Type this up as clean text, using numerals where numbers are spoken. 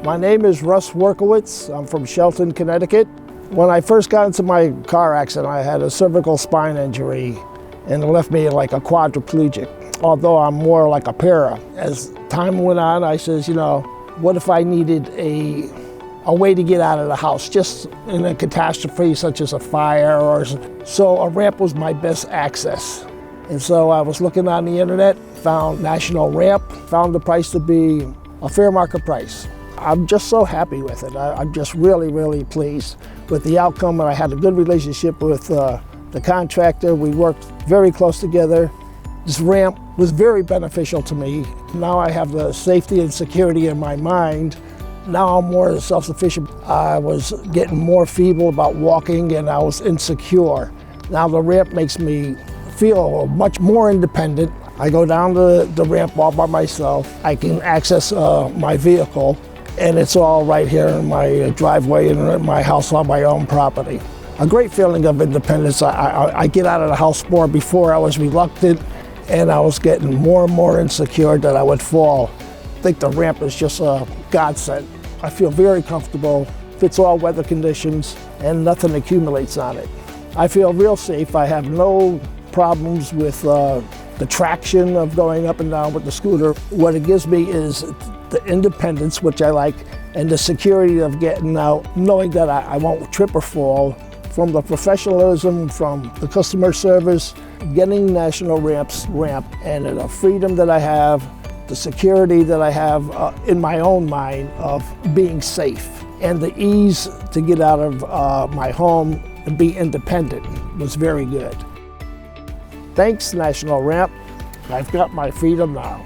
My name is Russ. I'm from Shelton, Connecticut. When I first got into my car accident, I had a cervical spine injury and it left me like a quadriplegic, although I'm more like a para. As time went on, I says, what if I needed a way to get out of the house, just in a catastrophe such as a fire so a ramp was my best access. And so I was looking on the internet, found National Ramp, found the price to be a fair market price. I'm just so happy with it. I'm just really, really pleased with the outcome. And I had a good relationship with the contractor. We worked very close together. This ramp was very beneficial to me. Now I have the safety and security in my mind. Now I'm more self-sufficient. I was getting more feeble about walking and I was insecure. Now the ramp makes me feel much more independent. I go down the ramp all by myself. I can access my vehicle, and it's all right here in my driveway and in my house on my own property. A great feeling of independence. I get out of the house more. Before I was reluctant and I was getting more and more insecure that I would fall. I think the ramp is just a godsend. I feel very comfortable, fits all weather conditions, and nothing accumulates on it. I feel real safe. I have no problems with the traction of going up and down with the scooter. What it gives me is the independence, which I like, and the security of getting out, knowing that I won't trip or fall. From the professionalism, from the customer service, getting National Ramp's ramp, and the freedom that I have, the security that I have in my own mind of being safe, and the ease to get out of my home and be independent was very good. Thanks, National Ramp. I've got my freedom now.